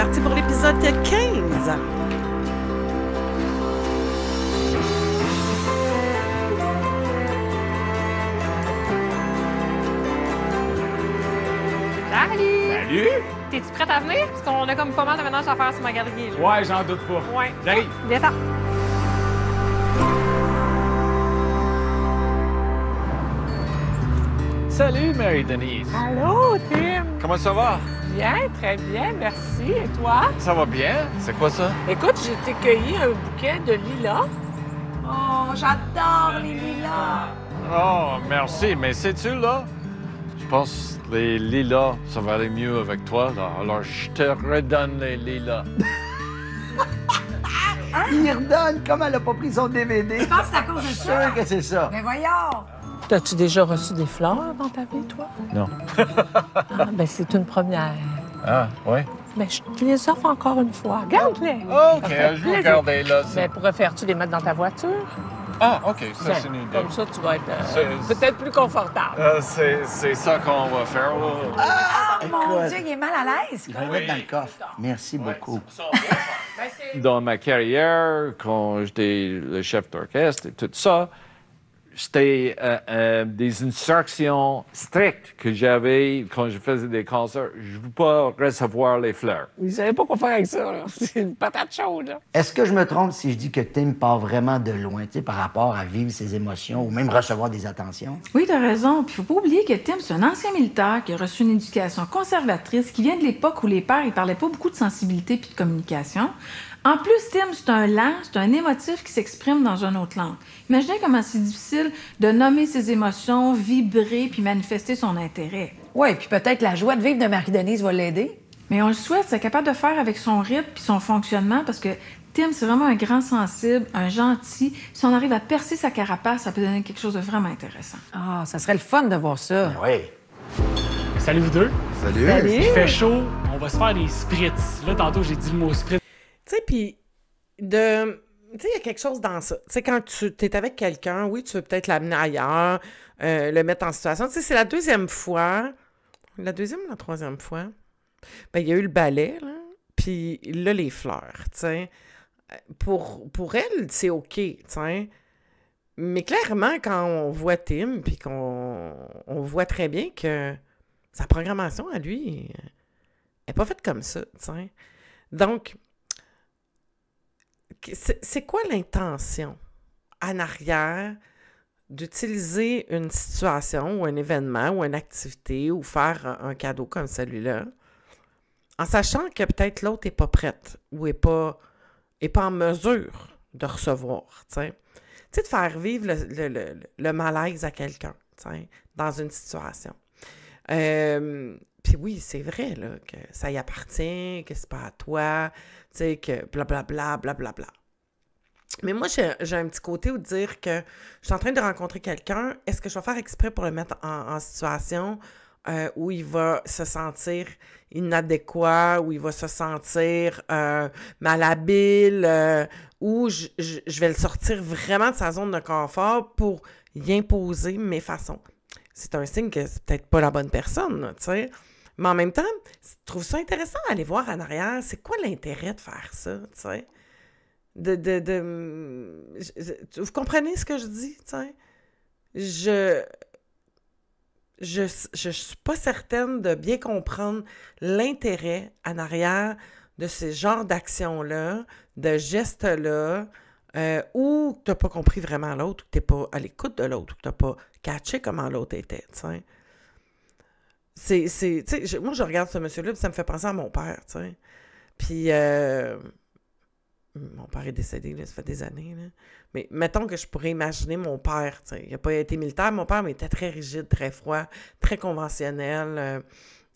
parti pour l'épisode 15. Salut! T'es-tu prête à venir? Parce qu'on a comme pas mal de ménage à faire sur ma galerie. Là. Ouais, j'en doute pas. Ouais. J'arrive. Viens-t'en. Salut, Marie-Denise. Allô, Tim? Comment ça va? Bien, très bien, merci. Et toi? Ça va bien. C'est quoi ça? Écoute, j'ai été cueillir un bouquet de lilas. Oh, j'adore les lilas! Oh, merci. Mais sais-tu, là, je pense que les lilas, ça va aller mieux avec toi. Là. Alors, je te redonne les lilas. Il redonne comme elle a pas pris son DVD. Je pense que c'est à cause de ça. Sûr que c'est ça. Mais voyons! T'as-tu déjà reçu des fleurs dans ta vie, toi? Non. Ben, c'est une première. Ah, ouais? Ben, je te les offre encore une fois. Regarde-les! OK, je vais regarder là. Ben, préfères-tu les mettre dans ta voiture? Ah, OK, ça, c'est une idée. Comme ça, tu vas être C'est- peut-être plus confortable. C'est ça qu'on va faire. Ah, mon Écoute. Dieu, il est mal à l'aise! Il va le mettre dans le coffre. Merci beaucoup. Dans ma carrière, quand j'étais le chef d'orchestre et tout ça, c'était des instructions strictes que j'avais quand je faisais des concerts. Je ne veux pas recevoir les fleurs. Ils savaient pas quoi faire avec ça, là. C'est une patate chaude, là. Est-ce que je me trompe si je dis que Tim part vraiment de loin, tu sais, par rapport à vivre ses émotions ou même recevoir des attentions? Oui, t'as raison. Puis faut pas oublier que Tim, c'est un ancien militaire qui a reçu une éducation conservatrice, qui vient de l'époque où les pères, ils parlaient pas beaucoup de sensibilité puis de communication. En plus, Tim, c'est un lent, c'est un émotif qui s'exprime dans une autre langue. Imaginez comment c'est difficile de nommer ses émotions, vibrer puis manifester son intérêt. Oui, puis peut-être la joie de vivre de Marie-Denise va l'aider. Mais on le souhaite, c'est capable de faire avec son rythme puis son fonctionnement parce que Tim, c'est vraiment un grand sensible, un gentil. Si on arrive à percer sa carapace, ça peut donner quelque chose de vraiment intéressant. Ah, ça serait le fun de voir ça. Oui. Salut vous deux. Salut. Il fait chaud, on va se faire des spritz. Là, tantôt, j'ai dit le mot spritz. Tu sais, puis tu sais, il y a quelque chose dans ça. Tu sais, quand tu es avec quelqu'un, oui, tu veux peut-être l'amener ailleurs, le mettre en situation. Tu sais, c'est la deuxième fois, la deuxième ou la troisième fois, ben, il y a eu le ballet, là, puis là, les fleurs, tu sais. Pour elle, c'est OK, tu sais. Mais clairement, quand on voit Tim, puis qu'on voit très bien que sa programmation à lui n'est pas faite comme ça, tu sais. Donc, c'est quoi l'intention en arrière d'utiliser une situation ou un événement ou une activité ou faire un cadeau comme celui-là en sachant que peut-être l'autre n'est pas prête ou n'est pas en mesure de recevoir, tu sais? Tu sais, de faire vivre le malaise à quelqu'un, tu sais, dans une situation. Puis oui, c'est vrai, là, que ça y appartient, que c'est pas à toi, tu sais, que blablabla, blablabla. Mais moi, j'ai un petit côté où dire que je suis en train de rencontrer quelqu'un, est-ce que je vais faire exprès pour le mettre en situation où il va se sentir inadéquat, où il va se sentir malhabile, où je vais le sortir vraiment de sa zone de confort pour y imposer mes façons. C'est un signe que c'est peut-être pas la bonne personne, tu sais. Mais en même temps, je trouve ça intéressant d'aller voir en arrière. C'est quoi l'intérêt de faire ça, tu sais? Vous comprenez ce que je dis, tu sais? Je suis pas certaine de bien comprendre l'intérêt en arrière de ces genres d'actions-là, de gestes-là, où tu n'as pas compris vraiment l'autre, ou tu n'es pas à l'écoute de l'autre, ou tu n'as pas catché comment l'autre était, tu sais. Moi, je regarde ce monsieur-là, puis ça me fait penser à mon père, tu sais. Puis, mon père est décédé, là, ça fait des années, là. Mais mettons que je pourrais imaginer mon père, tu sais. Il n'a pas été militaire, mon père, mais il était très rigide, très froid, très conventionnel,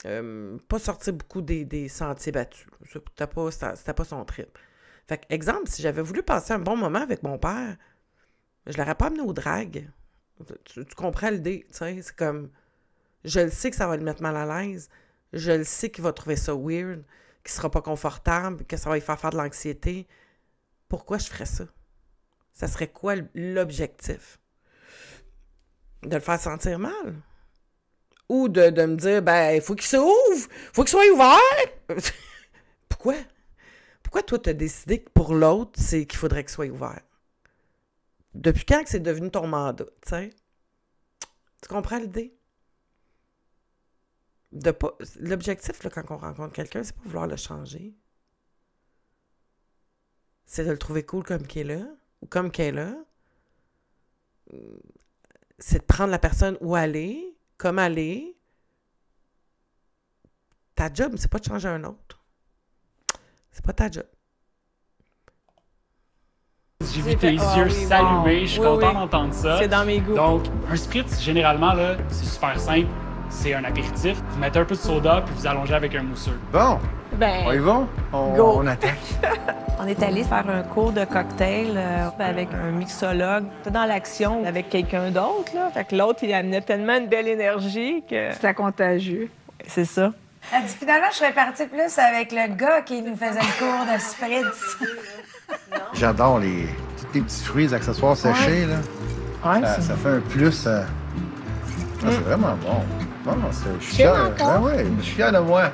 pas sorti beaucoup des sentiers battus. C'était pas son trip. Fait que, exemple, si j'avais voulu passer un bon moment avec mon père, je l'aurais pas amené au drag. Tu comprends l'idée, tu sais, c'est comme... Je le sais que ça va le mettre mal à l'aise. Je le sais qu'il va trouver ça weird, qu'il sera pas confortable, que ça va lui faire de l'anxiété. Pourquoi je ferais ça? Ça serait quoi l'objectif? De le faire sentir mal? Ou de me dire, ben, il faut qu'il s'ouvre, il faut qu'il soit ouvert? Pourquoi? Pourquoi toi, tu as décidé que pour l'autre, c'est qu'il faudrait qu'il soit ouvert? Depuis quand que c'est devenu ton mandat, tu sais? Tu comprends l'idée? L'objectif, là, quand on rencontre quelqu'un, c'est pas vouloir le changer. C'est de le trouver cool comme qu'il est là, ou comme qu'elle est là. C'est de prendre la personne où elle est, comme elle est. Ta job, c'est pas de changer un autre. C'est pas ta job. J'ai vu tes yeux s'allumer, je suis content d'entendre ça. C'est dans mes goûts. Donc, un spritz, généralement, là, c'est super simple. C'est un apéritif. Vous mettez un peu de soda, puis vous allongez avec un mousseux. Bon, Ben, on y va? Go. On attaque. on est allé faire un cours de cocktail avec un mixologue. Tout dans l'action avec quelqu'un d'autre, là. Fait que l'autre, il amenait tellement une belle énergie que... C'était contagieux. C'est ça. Elle dit, finalement, je serais partie plus avec le gars qui nous faisait le cours de spritz. J'adore tous les petits fruits, les accessoires séchés, là. Ouais, Ça fait un plus. C'est vraiment bon. Non, je suis fier. Ben ouais, je suis fier de moi.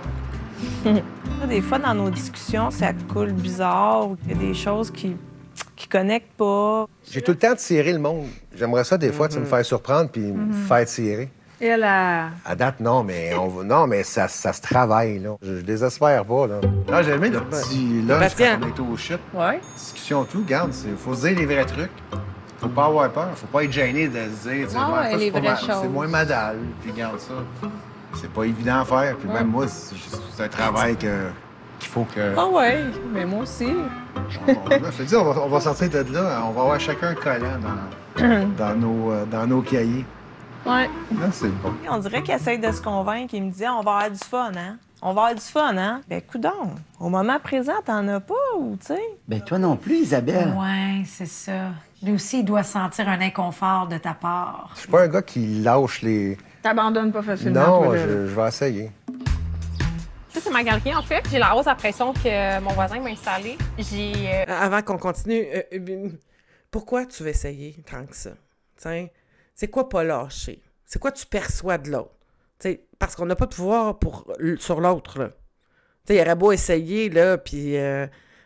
Des fois, dans nos discussions, ça coule bizarre ou il y a des choses qui connectent pas. J'ai tout le temps tiré le monde. J'aimerais ça, des fois, me faire surprendre puis me faire tirer. Elle a... À date, non, mais ça se travaille, là. Je désespère pas, là. Ah, j'ai aimé le petit lunch Bastien. quand on était au chute. Ouais. Discussion, tout, garde, faut se dire les vrais trucs. Faut pas avoir peur, faut pas être gêné de se dire, ouais, les vraies choses. c'est moins madal, puis garde ça. C'est pas évident à faire, puis même moi, c'est un travail qu'il faut que... Ah ouais, mais moi aussi. Je te dis, on va sortir de là, on va avoir chacun un collant dans nos cahiers. Ouais. Là, c'est bon. On dirait qu'il essaye de se convaincre. Il me dit, on va avoir du fun, hein? On va avoir du fun, hein? Ben, coudonc, au moment présent, t'en as pas, ou tu sais? Ben toi non plus, Isabelle. Ouais, c'est ça. Lui aussi, il doit sentir un inconfort de ta part. Je suis pas un gars qui lâche les... T'abandonnes pas facilement. Non, toi, là. je vais essayer. Ça, c'est ma galerie, en fait. J'ai la hausse à pression que mon voisin m'a installée. Avant qu'on continue, pourquoi tu veux essayer tant que ça? T'sais, c'est quoi pas lâcher? C'est quoi tu perçois de l'autre? T'sais, parce qu'on n'a pas de pouvoir sur l'autre, là. T'sais, il aurait beau essayer, là, puis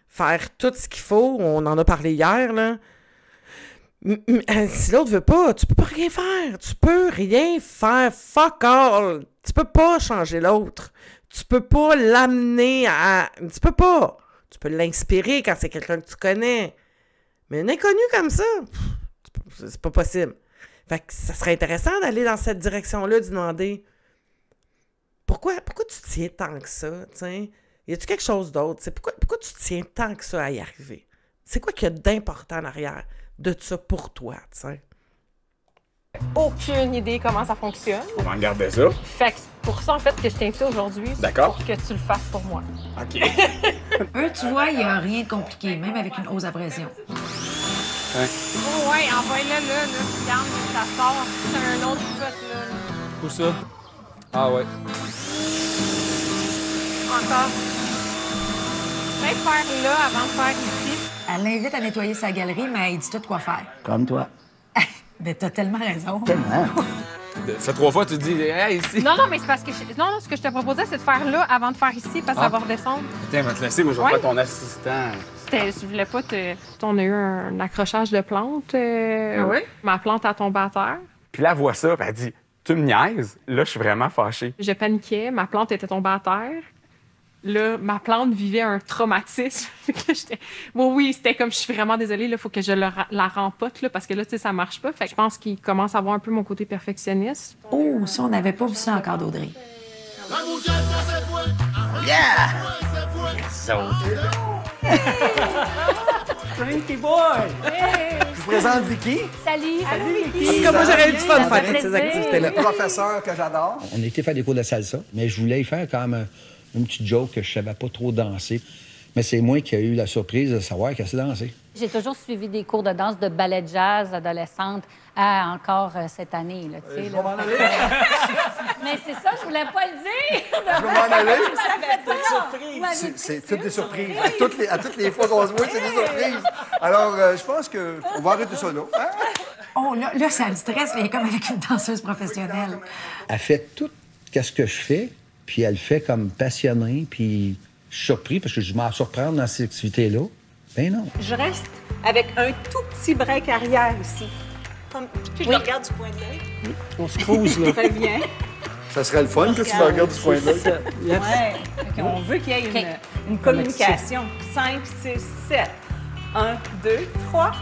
faire tout ce qu'il faut. On en a parlé hier, là. Si l'autre veut pas, tu peux pas rien faire. Tu peux rien faire. Fuck all. Tu peux pas changer l'autre. Tu peux pas l'amener à... Tu peux pas. Tu peux l'inspirer quand c'est quelqu'un que tu connais. Mais un inconnu comme ça, c'est pas possible. Fait que ça serait intéressant d'aller dans cette direction-là, de demander pourquoi tu tiens tant que ça, t'sais? Y a-tu quelque chose d'autre? Pourquoi tu tiens tant que ça à y arriver? C'est quoi qu'il y a d'important en arrière de ça pour toi, t'sais? Aucune idée comment ça fonctionne. On va regarder ça. Fait que c'est pour ça, en fait, que je t'invite aujourd'hui. D'accord. Pour que tu le fasses pour moi. OK. Eux, tu vois, il n'y a rien de compliqué, même avec une hausse à pression. Oh ouais, envoie-le là, regarde, ça sort. C'est un autre pote, là. Où ça? Ah ouais. Encore. Fais faire là avant de faire ici. Elle l'invite à nettoyer sa galerie, mais elle dit tout quoi faire. Comme toi. Ben, t'as tellement raison. Tellement. Fait 3 fois, tu te dis, hey, ici. Non, mais c'est parce que... Non, ce que je te proposais, c'est de faire là avant de faire ici, parce que ça va redescendre. Attends, va te laisser, moi, je vais faire ton assistant. Je voulais pas te... On a eu un accrochage de plante. Ah oui? Ma plante a tombé à terre. Puis là, elle voit ça, puis elle dit, tu me niaises? Là, je suis vraiment fâchée. Je paniquais, ma plante était tombée à terre. Là, ma plante vivait un traumatisme. Oui, c'était comme, je suis vraiment désolée, il faut que je la rempote, là, parce que là, tu sais, ça marche pas. Fait que je pense qu'il commence à voir un peu mon côté perfectionniste. Oh, ça, on n'avait pas vu ça encore d'Audrey. Yeah! Frankie boy! Je vous présente Vicky. Salut! En tout cas, moi, j'aurais eu du fun de faire toutes ces activités-là. Professeur que j'adore. On était faire des cours de salsa, mais je voulais y faire quand même une petite joke que je savais pas trop danser. Mais c'est moi qui ai eu la surprise de savoir qu'elle sait danser. J'ai toujours suivi des cours de danse de ballet de jazz adolescente encore cette année. Là, je vais m'en aller. Mais c'est ça, je voulais pas le dire. Je vais m'en aller. C'est toutes des surprises. À toutes les fois qu'on se voit, c'est des surprises. Alors, je pense qu'on va arrêter ça là. Hein? Oh, là, ça me stresse, mais comme avec une danseuse professionnelle. Elle fait tout ce que je fais, puis elle le fait comme passionnée, puis Je suis surpris parce que je m'en surprendre dans cette activité-là. Ben non. Je reste avec un tout petit break arrière ici. Puis je le regarde du coin de l'œil. On se pose, là. Très bien. Ça serait le fun que tu le regardes du coin de l'œil. Ouais. On veut qu'il y ait une communication. 5, 6, 7. 1, 2, 3,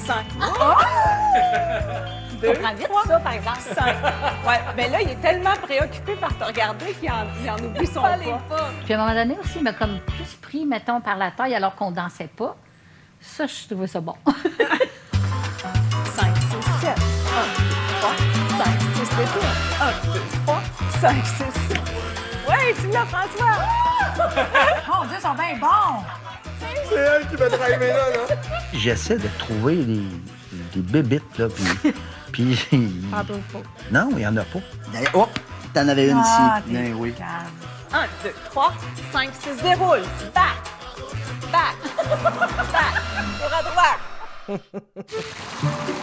5. 2, 3, ça, par exemple. 5. Ouais, mais là, il est tellement préoccupé par te regarder qu'il en oublie son pas. Puis à un moment donné aussi, il m'a comme plus pris, mettons, par la taille alors qu'on dansait pas. Ça, je trouvais ça bon. 5, 6, 7. 1, 2, 3, 5, 6, 7. 1, 2, 3, 5, 6, 7. Ouais, tu l'as, François! Mon Dieu, ils sont bien bons! C'est elle qui va driver là. J'essaie de trouver des bébites, là, puis... Non, il n'y en a pas. D'ailleurs, oh, t'en avais une ici. Ben oui. 1, 2, 3, 5, 6, déroule. Back. Tour à droite.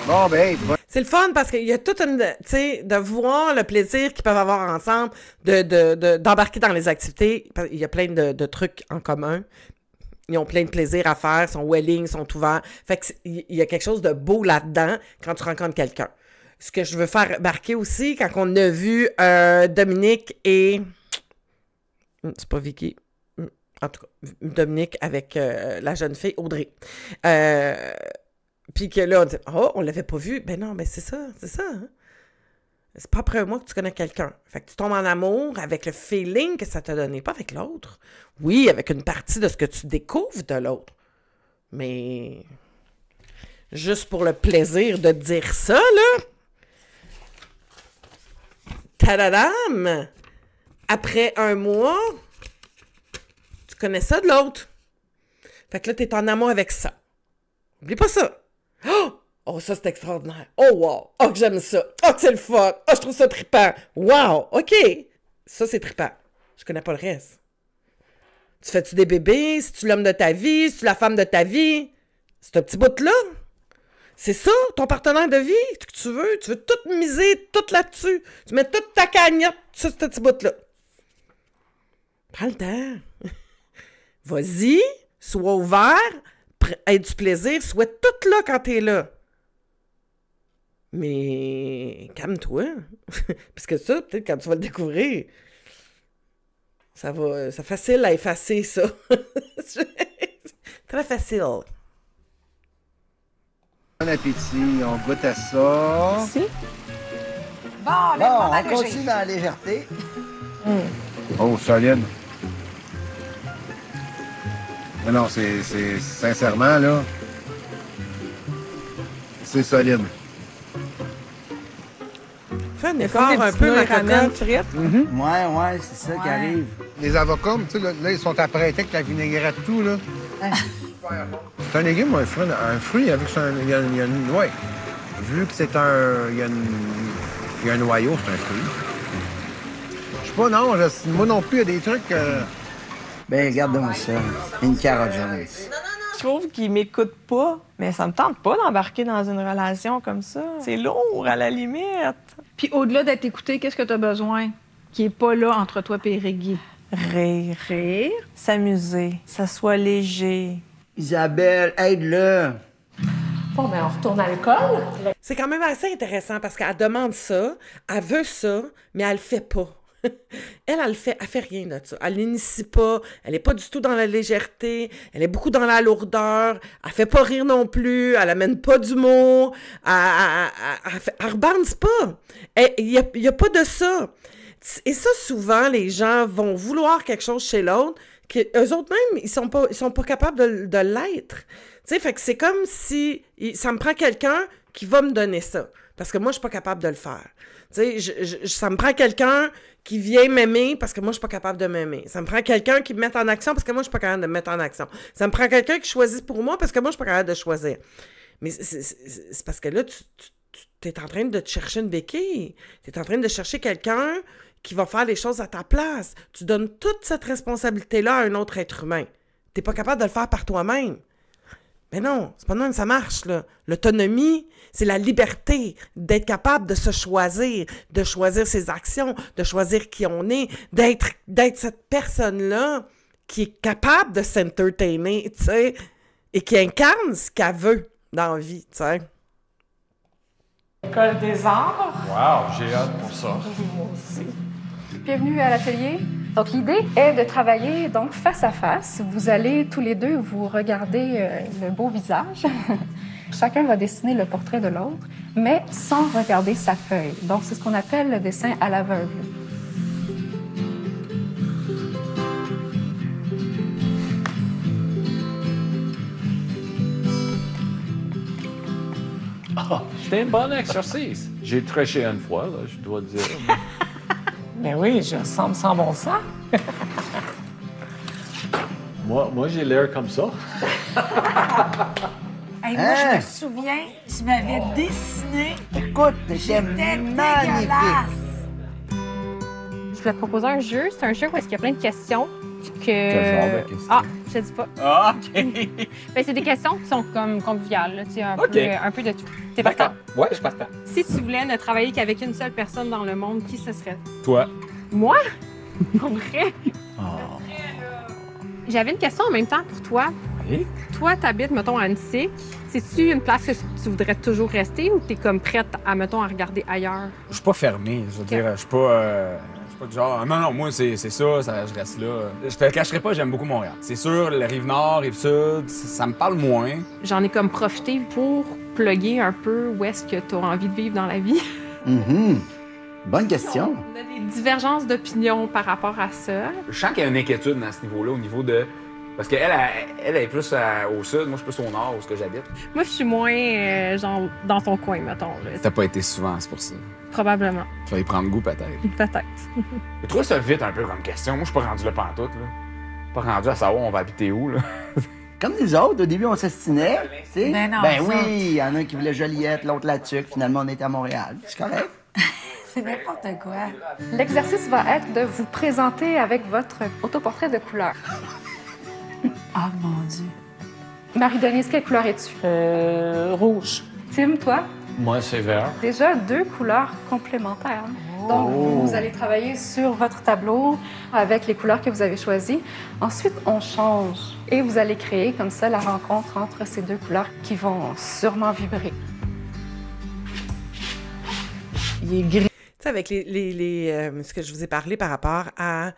Bon, ben, C'est le fun parce qu'il y a toute une... Tu sais, de voir le plaisir qu'ils peuvent avoir ensemble, d'embarquer dans les activités. Il y a plein de trucs en commun. Ils ont plein de plaisir à faire, sont willing, sont ouverts. Fait que il y a quelque chose de beau là-dedans quand tu rencontres quelqu'un. Ce que je veux faire remarquer aussi, quand on a vu Dominique et... C'est pas Vicky. En tout cas, Dominique avec la jeune fille Audrey. Puis que là, on dit « Oh, on l'avait pas vu. » Ben non, ben c'est ça. Hein? C'est pas après un mois que tu connais quelqu'un. Fait que tu tombes en amour avec le feeling que ça t'a donné, pas avec l'autre. Oui, avec une partie de ce que tu découvres de l'autre. Mais juste pour le plaisir de dire ça, là. Tadadam! Après un mois, tu connais ça de l'autre. Fait que là, t'es en amour avec ça. Oublie pas ça. Oh, ça, c'est extraordinaire. Oh, wow. Oh, que j'aime ça. Oh, que c'est le fun. Oh, je trouve ça trippant. Wow. OK. Ça, c'est trippant. Je connais pas le reste. Tu fais-tu des bébés? Si tu l'homme de ta vie? Si tu la femme de ta vie? C'est un petit bout-là. C'est ça, ton partenaire de vie que tu veux. Tu veux tout miser, tout là-dessus. Tu mets toute ta cagnotte sur ce petit bout-là. Prends le temps. Vas-y, sois ouvert, aie du plaisir, sois toute là quand t'es là. Mais calme-toi. Parce que ça, peut-être quand tu vas le découvrir, c'est facile à effacer, ça. Très facile. Bon appétit, on goûte à ça. Merci. Bon, on continue dans la légèreté. Oh, solide. Mais non, c'est sincèrement, là, c'est solide. Fais un effort un peu, ma cocotte. Ouais, c'est ça qui arrive. Les avocats, tu sais, là, ils sont apprêtés avec la vinaigrette tout, là. C'est un légume ou un fruit avec il y a une... Ouais. Vu que c'est il y a un noyau, c'est un fruit. Je sais pas, non, moi non plus, il y a des trucs... Ben, regarde-moi ça. Une carotte jaune. Je trouve qu'il m'écoute pas, mais ça me tente pas d'embarquer dans une relation comme ça. C'est lourd, à la limite. Puis au-delà d'être écouté, qu'est-ce que tu as besoin qui est pas là entre toi et Régui? Rire. S'amuser. Ça soit léger. Isabelle, aide-le. Bon, ben on retourne à l'école. C'est quand même assez intéressant parce qu'elle demande ça, elle veut ça, mais elle le fait pas. Elle fait rien de ça. Elle l'initie pas, elle est pas du tout dans la légèreté, elle est beaucoup dans la lourdeur, elle fait pas rire non plus, elle amène pas d'humour, elle rebandisse pas. Il y a pas de ça. Et ça, souvent, les gens vont vouloir quelque chose chez l'autre, qu'eux autres même, ils sont pas capables de l'être. Tu sais, fait que c'est comme si ça me prend quelqu'un qui va me donner ça. Parce que moi, je suis pas capable de le faire. Tu sais, ça me prend quelqu'un qui vient m'aimer parce que moi, je suis pas capable de m'aimer. Ça me prend quelqu'un qui me mette en action parce que moi, je suis pas capable de me mettre en action. Ça me prend quelqu'un qui choisit pour moi parce que moi, je suis pas capable de choisir. Mais c'est parce que là, tu es en train de te chercher une béquille. Tu es en train de chercher quelqu'un qui va faire les choses à ta place. Tu donnes toute cette responsabilité-là à un autre être humain. Tu n'es pas capable de le faire par toi-même. Mais non, c'est pas de même que ça marche, là. L'autonomie, c'est la liberté d'être capable de se choisir, de choisir ses actions, de choisir qui on est, d'être cette personne-là qui est capable de s'entertainer, tu sais, et qui incarne ce qu'elle veut dans la vie, tu sais. École des arts. Wow, j'ai hâte pour ça. Moi aussi. Bienvenue à l'atelier. Donc, l'idée est de travailler donc face à face. Vous allez tous les deux vous regarder le beau visage. Chacun va dessiner le portrait de l'autre, mais sans regarder sa feuille. Donc, c'est ce qu'on appelle le dessin à l'aveugle. C'était un bon exercice. J'ai triché une fois, là, je dois le dire. Ben oui, je ressemble sans bon sens. Moi j'ai l'air comme ça. Hey, moi, je me souviens, tu m'avais dessiné. Écoute, J'étais magnifique. dégueulasse. Je voulais te proposer un jeu. C'est un jeu où est-ce qu'il y a plein de questions. Quel genre de questions? Ah, je te dis pas. Ah, OK. Ben, c'est des questions qui sont comme conviviales, là, tu sais, un peu de tout. T'es D'accord. partant? Ouais, je suis partant. Si tu voulais ne travailler qu'avec une seule personne dans le monde, qui ce serait? Toi. Moi? Pour vrai? J'avais une question en même temps pour toi. Oui? Toi, t'habites, mettons, à Annecy. C'est-tu une place que tu voudrais toujours rester ou t'es comme prête à, mettons, à regarder ailleurs? Je suis pas fermé. Je veux dire, je suis pas du genre, non, moi, c'est ça, je reste là. Je te le cacherai pas, j'aime beaucoup Montréal. C'est sûr, le Rive-Nord, Rive-Sud, ça me parle moins. J'en ai comme profité pour plugger un peu où est-ce que tu as envie de vivre dans la vie. Bonne question. On a des divergences d'opinion par rapport à ça. Je sens qu'il y a une inquiétude dans ce niveau-là, au niveau de... Parce qu'elle elle est plus au sud, moi, je suis plus au nord, où ce que j'habite. Moi, je suis moins, genre, dans ton coin, mettons. Là. T'as pas été souvent, c'est pour ça. Probablement. Tu vas y prendre goût, peut-être. Peut-être. Je trouve ça vite un peu comme question. Moi, je suis pas rendu là pantoute, là. Pas rendu à savoir on va habiter où, là. Comme nous autres, au début, on s'estinait. tu sais. Ben non, Ben ça. oui, il y en a un qui voulait Joliette, l'autre La Tuque. Finalement, on était à Montréal. C'est correct. C'est n'importe quoi. L'exercice va être de vous présenter avec votre autoportrait de couleur. Ah, mon Dieu. Marie-Denise, quelle couleur es-tu? Rouge. Tim, toi? Moi, c'est vert. Déjà 2 couleurs complémentaires. Donc, vous allez travailler sur votre tableau avec les couleurs que vous avez choisies. Ensuite, on change et vous allez créer comme ça la rencontre entre ces 2 couleurs qui vont sûrement vibrer. Il est gris. Tu sais, avec ce que je vous ai parlé par rapport à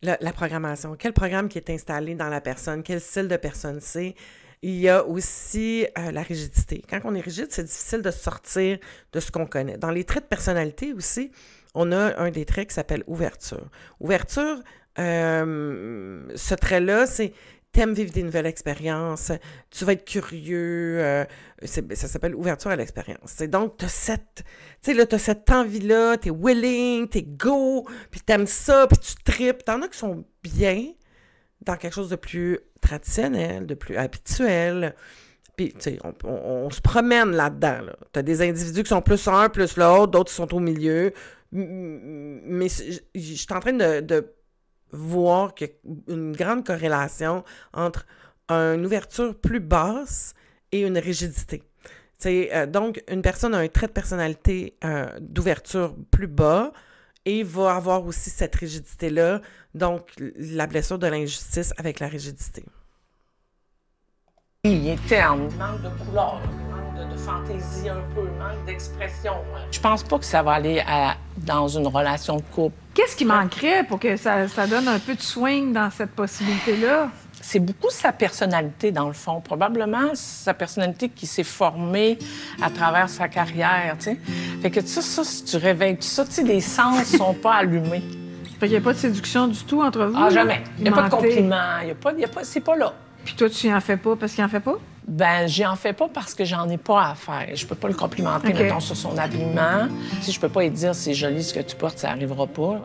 la programmation, quel programme qui est installé dans la personne, quel style de personne c'est. Il y a aussi la rigidité. Quand on est rigide, c'est difficile de sortir de ce qu'on connaît. Dans les traits de personnalité aussi, on a un des traits qui s'appelle ouverture. Ouverture, ce trait-là, c'est t'aimes vivre des nouvelles expériences, tu vas être curieux, ça s'appelle ouverture à l'expérience. Donc, t'as cette envie-là, t'es willing, t'es go, puis t'aimes ça, puis tu tripes. T'en as qui sont bien dans quelque chose de plus traditionnel, de plus habituel. Puis, tu sais, on se promène là-dedans. Là. T'as des individus qui sont plus un, plus l'autre, d'autres qui sont au milieu. Mais je suis en train de voir qu'il y a une grande corrélation entre une ouverture plus basse et une rigidité. Donc, une personne a un trait de personnalité d'ouverture plus bas et va avoir aussi cette rigidité-là, donc la blessure de l'injustice avec la rigidité. Il est terne. Il manque de couleur, il manque de fantaisie un peu, il manque d'expression. Je pense pas que ça va aller dans une relation de couple. Qu'est-ce qui manquerait pour que ça donne un peu de swing dans cette possibilité-là? C'est beaucoup sa personnalité, dans le fond. Probablement sa personnalité qui s'est formée à travers sa carrière, tu sais. Fait que ça, si tu réveilles tout ça, tu sais, les sens sont pas allumés. Fait qu'il n'y a pas de séduction du tout entre vous? Ah, jamais. Il n'y a pas de Menté. compliment. C'est pas là. Puis toi, tu n'y en fais pas parce qu'il n'en fait pas? Ben, j'y en fais pas parce que j'en ai pas à faire. Je peux pas le complimenter, OK. mettons, sur son habillement. Si je peux pas lui dire c'est joli ce que tu portes, ça arrivera pas.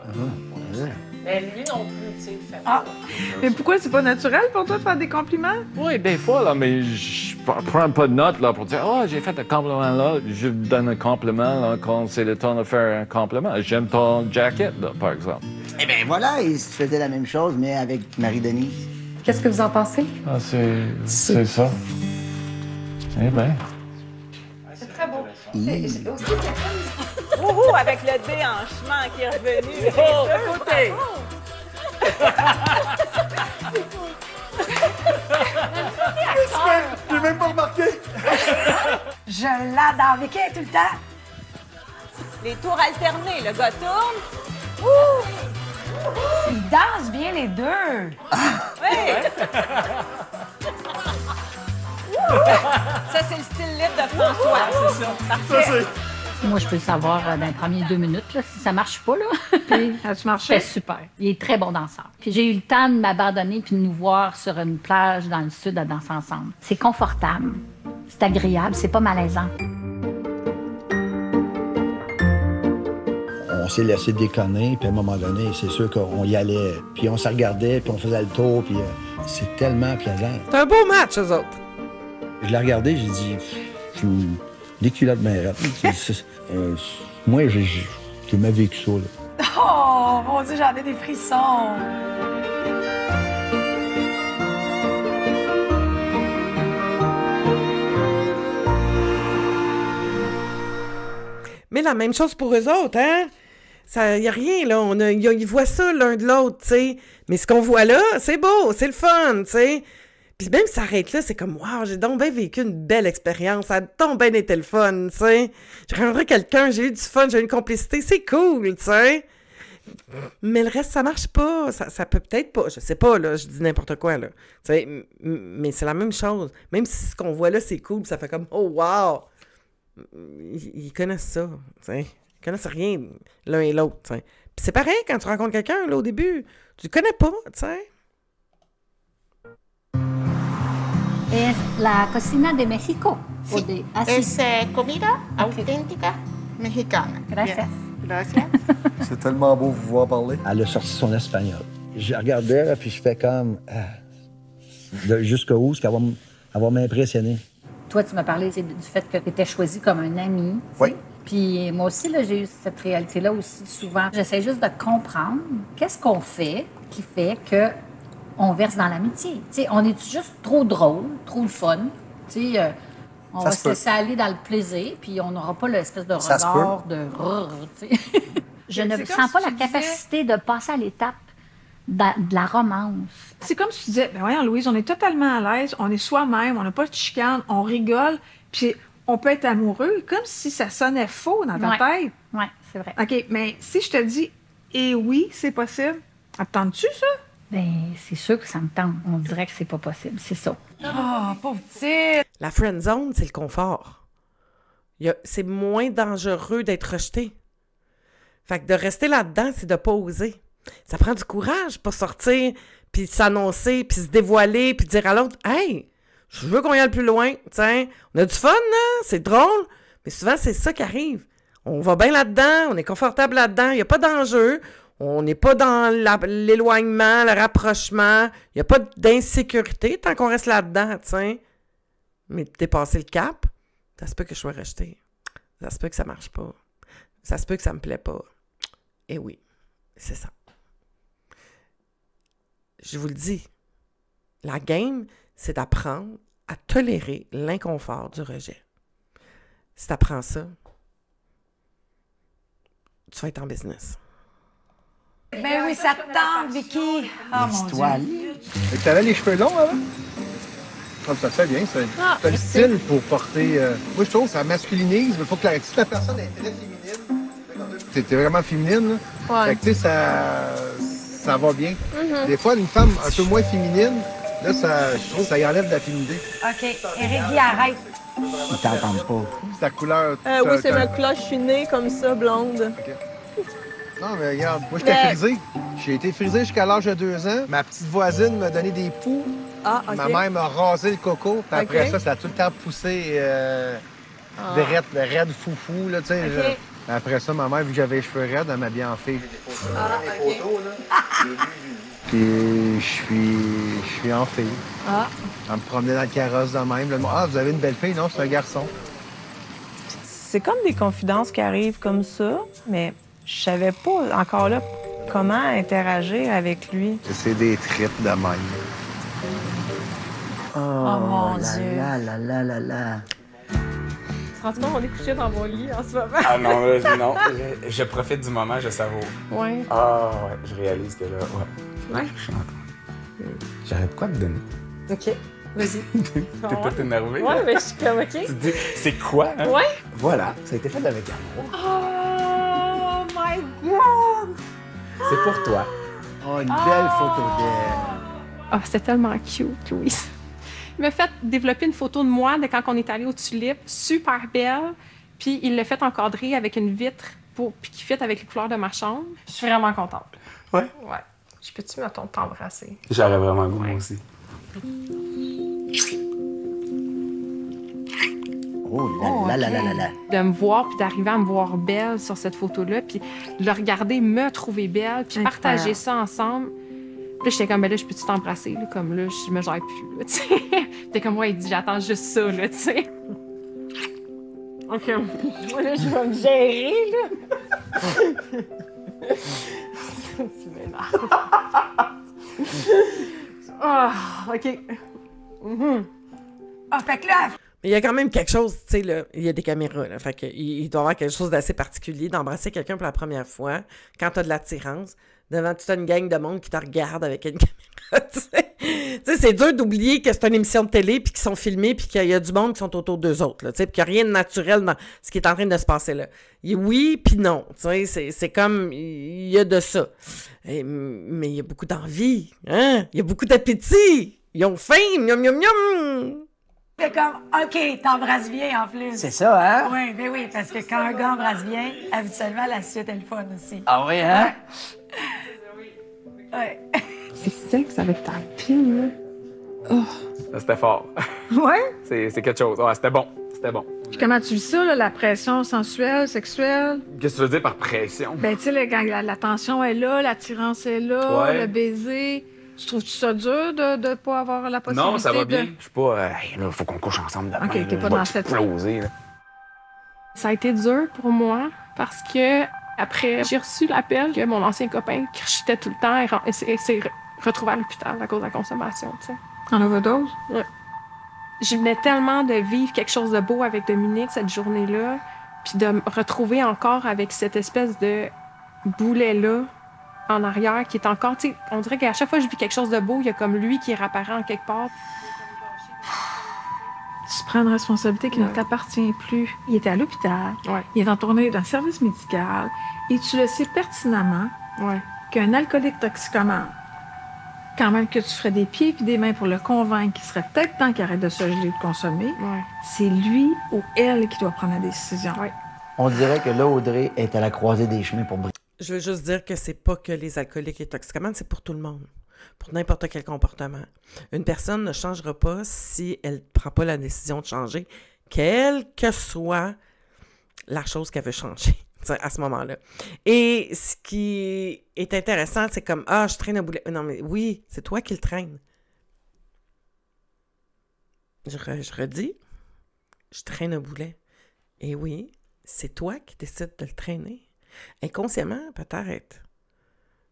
Mais lui non plus, tu sais, il fait pas. Mais pourquoi c'est pas naturel pour toi de faire des compliments? Oui, des fois, là, mais je prends pas de note là, pour dire « Oh, j'ai fait un compliment là. » Je donne un compliment là, quand c'est le temps de faire un compliment. J'aime ton jacket, là, par exemple. Eh bien voilà, il se faisait la même chose, mais avec Marie-Denise. Qu'est-ce que vous en pensez? Ah, c'est ça. Eh bien. C'est très beau. Wouhou, avec le déhanchement qui est revenu. Oh, de côté. J'ai même pas remarqué. Je l'adore. Vicky, tout le temps. Les tours alternés, le gars tourne. Ouh! Ils dansent bien les deux. Oui. Ça, c'est le style libre de François, c'est ça. Parfait. Moi, je peux le savoir dans les premières 2 minutes, là, si ça marche pas. Là. Puis, as-tu marché? C'était super. Il est très bon danseur. Puis j'ai eu le temps de m'abandonner puis de nous voir sur une plage dans le sud à danser ensemble. C'est confortable, c'est agréable, c'est pas malaisant. On s'est laissé déconner, puis à un moment donné, c'est sûr qu'on y allait. Puis on se regardait, puis on faisait le tour, puis c'est tellement plaisant. C'est un beau match, eux autres. Je l'ai regardé, j'ai dit, des culottes bien moi, j'ai jamais vécu ça, là. Oh, mon Dieu, j'en ai des frissons. Mais la même chose pour eux autres, hein? Il n'y a rien, là. Ils voient ça l'un de l'autre, tu sais. Mais ce qu'on voit là, c'est beau, c'est le fun, tu sais. Puis même si ça arrête là, c'est comme, wow, j'ai donc bien vécu une belle expérience. Ça a donc bien été le fun, tu sais. J'ai rencontré quelqu'un, j'ai eu du fun, j'ai eu une complicité, c'est cool, tu sais. Mais le reste, ça marche pas. Ça peut peut-être pas. Je sais pas, là, je dis n'importe quoi, là. Tu sais, mais c'est la même chose. Même si ce qu'on voit là, c'est cool, ça fait comme, oh, wow. Ils connaissent ça, tu sais. Ils connaissent rien l'un et l'autre, tu sais. Puis c'est pareil quand tu rencontres quelqu'un, là, au début. Tu le connais pas, tu sais. Es la cocina de México. Sí, es comida auténtica mexicana. Gracias. Gracias. C'est tellement beau de vous voir parler. Elle a sorti son espagnol. Je regardais, là, puis je fais comme... jusqu'où, ce qu'elle va m'impressionner. Toi, tu m'as parlé du fait que tu étais choisi comme un ami. Oui. Puis moi aussi, là, j'ai eu cette réalité-là aussi souvent. J'essaie juste de comprendre qu'est-ce qu'on fait qui fait que on verse dans l'amitié. T'sais, on est juste trop drôle, trop le fun. On va se laisser aller dans le plaisir, puis on n'aura pas l'espèce de regard de... Je ne sens pas la capacité de passer à l'étape de la romance. C'est comme si tu disais, ben voyons, Louise, on est totalement à l'aise, on est soi-même, on n'a pas de chicane, on rigole, puis on peut être amoureux, comme si ça sonnait faux dans ta tête. Oui, c'est vrai. OK, mais si je te dis, et oui, c'est possible, attends-tu ça? Ben, c'est sûr que ça me tente. On dirait que c'est pas possible, c'est ça. Oh, pauvre petite! La friend zone, c'est le confort. C'est moins dangereux d'être rejeté. Fait que de rester là-dedans, c'est de pas oser. Ça prend du courage pour sortir, puis s'annoncer, puis se dévoiler, puis dire à l'autre, « Hey, je veux qu'on y aille plus loin. Tiens, on a du fun, hein? C'est drôle. » Mais souvent, c'est ça qui arrive. On va bien là-dedans, on est confortable là-dedans, il n'y a pas d'enjeu. On n'est pas dans l'éloignement, le rapprochement. Il n'y a pas d'insécurité tant qu'on reste là-dedans, tiens. Mais dépasser le cap, ça se peut que je sois rejeté. Ça se peut que ça marche pas. Ça se peut que ça me plaît pas. Et oui, c'est ça. Je vous le dis, la game, c'est d'apprendre à tolérer l'inconfort du rejet. Si tu apprends ça, tu vas être en business. Ben oui, ça te tente, Vicky. Oh mon Dieu. Tu avais les cheveux longs avant? Comme ça fait bien, ça. T'as le style pour porter... Moi, je trouve que ça masculinise, mais il faut que si la personne est très féminine, t'es vraiment féminine, là. Ouais. Fait que, tu sais, ça va bien. Des fois, une femme un peu moins féminine, là, je trouve que ça y enlève de la féminité. OK. Éric, arrête. Ils t'entendent pas. C'est ta couleur. Oui, c'est ma couleur. Je suis née comme ça, blonde. Okay. Non, mais regarde, moi, j'étais frisé. J'ai été frisé jusqu'à l'âge de 2 ans. Ma petite voisine m'a donné des poux. Ah, OK. Ma mère m'a rasé le coco. Puis après ça a tout le temps poussé le raide foufou, là, tu sais. Okay. Après ça, ma mère, vu que j'avais les cheveux raides, elle m'a bien en fille. Des photos, là. Puis je suis en fille. Ah. Elle me promenait dans le carrosse de même. Là, ah, vous avez une belle fille? Non, c'est un garçon. C'est comme des confidences qui arrivent comme ça, mais je savais pas encore là comment interagir avec lui. C'est des tripes de même. Oh, mon là, Dieu. là. Franchement, on est couché dans mon lit en ce moment. Ah non, non. Je profite du moment, je savoure. Ouais. Ah ouais, je réalise que là, ouais. Ouais. J'arrête quoi de donner? OK. Vas-y. T'es tout énervé. Ouais, mais je suis comme, OK. Tu te dis, c'est quoi, hein? Ouais. Voilà, ça a été fait avec amour. Oh my God! C'est pour toi. Oh, une belle photo d'elle. Ah, c'était tellement cute, Louis. Il m'a fait développer une photo de moi de quand on est allé aux Tulipes, super belle. Puis il l'a fait encadrer avec une vitre puis qui fit avec les couleurs de ma chambre. Je suis vraiment contente. Ouais? Ouais. Je peux-tu, mettons, t'embrasser? J'aurais vraiment le goût, moi aussi. Oh là là là là là là. De me voir, puis d'arriver à me voir belle sur cette photo-là, puis de le regarder, me trouver belle, puis partager ça ensemble. Puis là, j'étais comme, ben là, je peux-tu t'embrasser? Là, comme là, je me gère plus, là, tu sais. T'es comme, ouais, il dit, j'attends juste ça, là, tu sais. OK. Moi, là, je vais me gérer, là. Tu m'énerves. Ah, OK. Ah, fait que là... Mais il y a quand même quelque chose, tu sais, là, il y a des caméras, là, fait que il doit y avoir quelque chose d'assez particulier d'embrasser quelqu'un pour la première fois, quand t'as de l'attirance, devant toute une gang de monde qui te regarde avec une caméra, tu sais. Tu sais, c'est dur d'oublier que c'est une émission de télé, puis qu'ils sont filmés, puis qu'il y a du monde qui sont autour d'eux autres, là, tu sais, puis qu'il n'y a rien de naturel dans ce qui est en train de se passer là. Oui, puis non, tu sais, c'est comme, il y a de ça. Mais il y a beaucoup d'envie, hein? Il y a beaucoup d'appétit! Ils ont faim! Miam, miam, miam! C'est comme, OK, t'embrasses bien en plus. C'est ça, hein? Oui, ben oui, parce que quand un gars embrasse bien, habituellement, la suite est le fun aussi. Ah oui, hein? Ouais. C'est sexe avec ta pile, là. Oh. C'était fort. Ouais? C'est quelque chose. Ouais, c'était bon. C'était bon. Puis comment tu vis ça, là, la pression sensuelle, sexuelle? Qu'est-ce que tu veux dire par pression? Ben, tu sais, là, quand la tension est là, l'attirance est là, Ouais. le baiser. Tu trouves-tu ça dur de ne pas avoir la possibilité Non, ça va bien. de... Je suis pas... hey, là, faut qu'on couche ensemble demain. OK, t'es là, pas je vais dans cette... exploser, là. Ça a été dur pour moi parce que après, j'ai reçu l'appel que mon ancien copain qui chutait tout le temps et s'est retrouvé à l'hôpital à cause de la consommation, tu sais. En overdose? Ouais. Je venais tellement de vivre quelque chose de beau avec Dominique cette journée-là, puis de me retrouver encore avec cette espèce de boulet-là en arrière qui est encore, tu sais, on dirait qu'à chaque fois que je vis quelque chose de beau, il y a comme lui qui réapparaît en quelque part. Tu prends une responsabilité qui ne t'appartient plus. Il était à l'hôpital, il est en tournée d'un service médical, et tu le sais pertinemment qu'un alcoolique toxicomane, quand même que tu ferais des pieds et des mains pour le convaincre qu'il serait peut-être temps qu'il arrête de se geler et de consommer, c'est lui ou elle qui doit prendre la décision. On dirait que là, Audrey est à la croisée des chemins pour briller. Je veux juste dire que c'est pas que les alcooliques et toxicomanes, c'est pour tout le monde. Pour n'importe quel comportement. Une personne ne changera pas si elle ne prend pas la décision de changer, quelle que soit la chose qu'elle veut changer à ce moment-là. Et ce qui est intéressant, c'est comme « Ah, je traîne un boulet. » Non, mais oui, c'est toi qui le traînes. Je redis, je traîne un boulet. Et oui, c'est toi qui décides de le traîner. Inconsciemment, peut-être.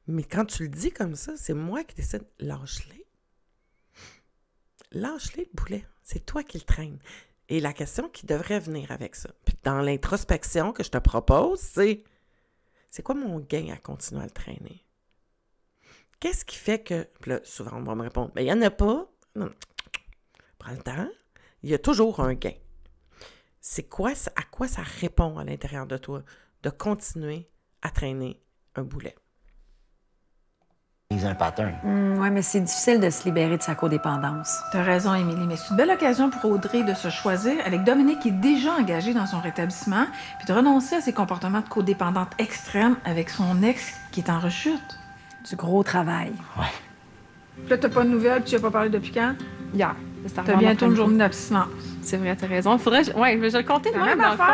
Mais quand tu le dis comme ça, c'est moi qui décide. Lâche-les. Lâche-les le boulet. C'est toi qui le traînes. Et la question qui devrait venir avec ça, puis dans l'introspection que je te propose, c'est quoi mon gain à continuer à le traîner? Qu'est-ce qui fait que... Puis là, souvent, on va me répondre, mais il n'y en a pas. Non. Prends le temps. Il y a toujours un gain. C'est quoi, à quoi ça répond à l'intérieur de toi de continuer à traîner un boulet? Un pattern. Oui, mais c'est difficile de se libérer de sa codépendance. T'as raison, Émilie, mais c'est une belle occasion pour Audrey de se choisir avec Dominique qui est déjà engagé dans son rétablissement, puis de renoncer à ses comportements de codépendante extrême avec son ex qui est en rechute. Du gros travail. Ouais. Puis là, t'as pas de nouvelles, puis tu as pas parlé depuis quand? Hier. T'as bientôt une journée d'abstinence. C'est vrai, t'as raison. Faudrait... Ouais, je vais le compter de même, dans le fond.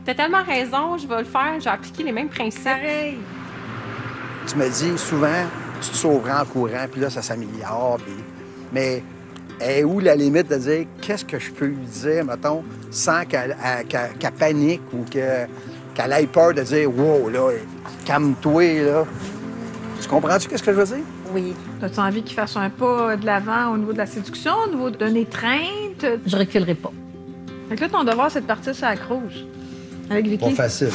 T'as tellement raison, je vais le faire, je vais appliquer les mêmes principes. Pareil. Tu me dis souvent, tu te sauveras en courant, puis là, ça s'améliore. Puis... Mais est où la limite de dire qu'est-ce que je peux lui dire, mettons, sans qu'elle panique ou qu'elle ait peur de dire « Wow, là, calme-toi, là. » Tu comprends-tu qu'est-ce que je veux dire? Oui. As-tu envie qu'il fasse un pas de l'avant au niveau de la séduction, au niveau d'une étreinte? Je reculerai pas. Fait que là, ton devoir, c'est de partir sur la Crouse. Avec Vicky. Pas facile.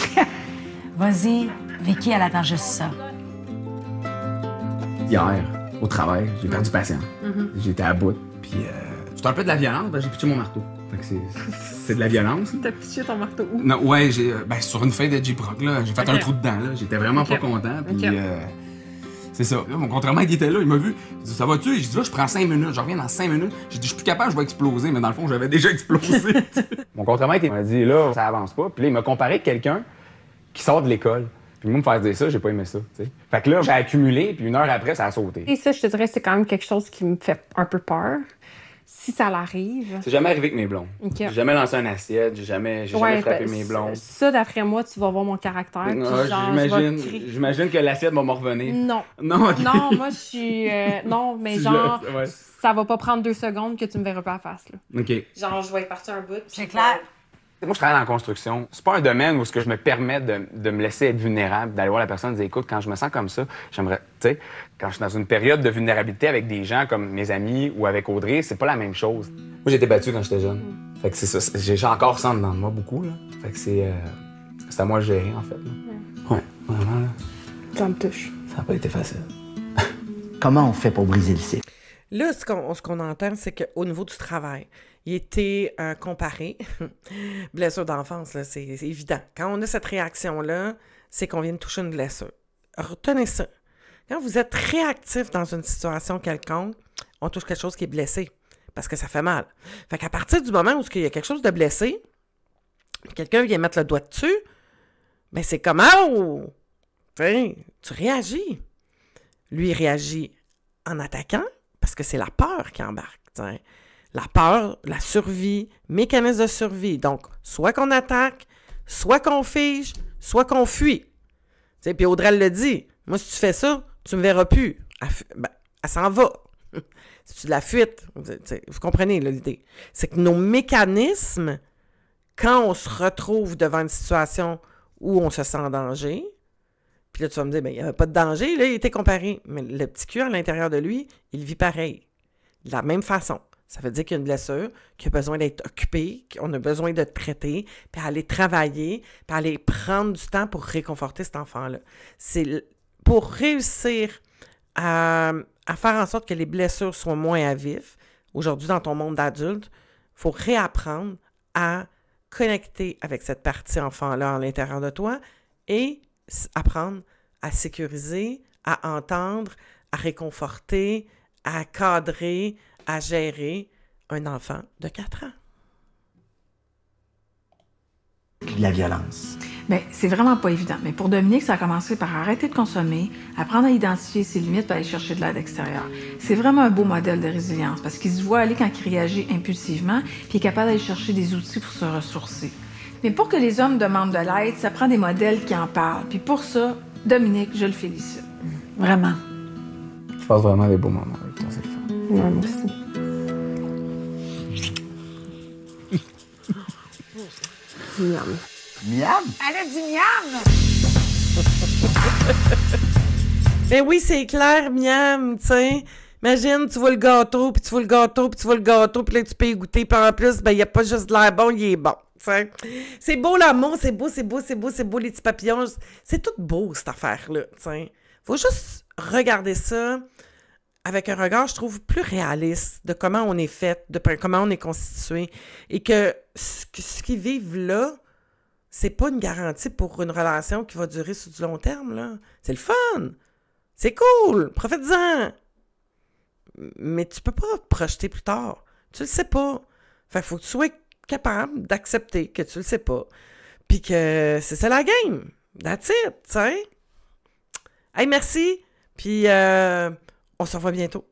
Vas-y, Vicky, elle attend juste ça. Hier, au travail, j'ai perdu patience. Mm-hmm. J'étais à bout, puis C'est un peu de la violence, j'ai pitché mon marteau. Fait que c'est de la violence. T'as pitché ton marteau où? Non, ouais, sur une feuille de J-Proc, là, j'ai fait un trou dedans, là. J'étais vraiment pas content, puis c'est ça. Là, mon contremaître, il était là, il m'a vu. Il dit, ça va-tu? J'ai dit, là, je prends 5 minutes, je reviens dans 5 minutes. J'ai dit, je suis plus capable, je vais exploser, mais dans le fond, j'avais déjà explosé. Mon contremaître, il m'a dit, là, ça avance pas. Puis là, il m'a comparé avec quelqu'un qui sort de l'école. Puis moi, me faire dire ça, j'ai pas aimé ça, tu sais. Fait que là, j'ai accumulé, puis 1 heure après, ça a sauté. Et ça, je te dirais, c'est quand même quelque chose qui me fait un peu peur. Si ça l'arrive. C'est jamais arrivé avec mes blondes. Okay. J'ai jamais lancé un assiette, j'ai jamais frappé mes blondes. Ça, d'après moi, tu vas voir mon caractère. J'imagine que l'assiette va me revenir. Non. Non, okay. Non, moi, je suis... non, mais genre, ça va pas prendre 2 secondes que tu me verras pas à face, là. OK. Genre, je vais être parti un bout. C'est clair. Moi, je travaille dans la construction. C'est pas un domaine où je me permets de me laisser être vulnérable, d'aller voir la personne et dire, écoute, quand je me sens comme ça, j'aimerais, tu sais, quand je suis dans une période de vulnérabilité avec des gens comme mes amis ou avec Audrey, c'est pas la même chose. Moi, j'ai été battu quand j'étais jeune. Fait que c'est ça. J'ai encore ça dedans de moi beaucoup, là. Fait que c'est à moi de gérer, en fait. Là. Ouais, vraiment, là. Ça me touche. Ça n'a pas été facile. Comment on fait pour briser le cycle? Là, ce qu'on entend, c'est qu'au niveau du travail, il était comparé. Blessure d'enfance, là, c'est évident. Quand on a cette réaction-là, c'est qu'on vient de toucher une blessure. Retenez ça. Quand vous êtes réactif dans une situation quelconque, on touche quelque chose qui est blessé, parce que ça fait mal. Fait qu'à partir du moment où il y a quelque chose de blessé, quelqu'un vient mettre le doigt dessus, ben c'est comment? Oh! Tu réagis. Lui, il réagit en attaquant, parce que c'est la peur qui embarque. T'sais. La peur, la survie, mécanisme de survie. Donc, soit qu'on attaque, soit qu'on fige, soit qu'on fuit. Puis Audrey le dit, moi, si tu fais ça, tu me verras plus. Elle s'en va. C'est de la fuite. Vous comprenez l'idée. C'est que nos mécanismes, quand on se retrouve devant une situation où on se sent en danger, puis là, tu vas me dire, il n'y avait pas de danger, là, il était comparé. Mais le petit cul à l'intérieur de lui, il vit pareil. De la même façon. Ça veut dire qu'il y a une blessure, qui a besoin d'être occupée, qu'on a besoin de traiter, puis aller travailler, puis aller prendre du temps pour réconforter cet enfant-là. C'est pour réussir à faire en sorte que les blessures soient moins à vif. Aujourd'hui, dans ton monde d'adulte, il faut réapprendre à connecter avec cette partie enfant-là à l'intérieur de toi et apprendre à sécuriser, à entendre, à réconforter, à cadrer, à gérer un enfant de 4 ans. De la violence. Bien, c'est vraiment pas évident. Mais pour Dominique, ça a commencé par arrêter de consommer, apprendre à identifier ses limites et aller chercher de l'aide extérieure. C'est vraiment un beau modèle de résilience parce qu'il se voit aller quand il réagit impulsivement puis il est capable d'aller chercher des outils pour se ressourcer. Mais pour que les hommes demandent de l'aide, ça prend des modèles qui en parlent. Puis pour ça, Dominique, je le félicite. Vraiment. Je passe vraiment des beaux moments avec toi, c'est le fun. Ouais, moi aussi. Miam. Miam? Elle a dit miam! Ben oui, c'est clair, miam, tu sais. Imagine, tu vois le gâteau, puis tu vois le gâteau, puis tu vois le gâteau, puis là, tu peux y goûter, puis en plus, ben, il n'y a pas juste de l'air bon, il est bon. T'sais. C'est beau l'amour, c'est beau, c'est beau, c'est beau, c'est beau, les petits papillons. C'est tout beau, cette affaire-là. T'sais. Faut juste regarder ça avec un regard, je trouve, plus réaliste de comment on est fait, de comment on est constitué. Et que ce qu'ils vivent là, c'est pas une garantie pour une relation qui va durer sur du long terme, là. C'est le fun! C'est cool! Profite-en! Mais tu peux pas te projeter plus tard. Tu le sais pas. Fait qu'il faut que tu sois capable d'accepter que tu le sais pas. Puis que c'est ça la game. That's it, tu sais. Hey, merci. Puis on se revoit bientôt.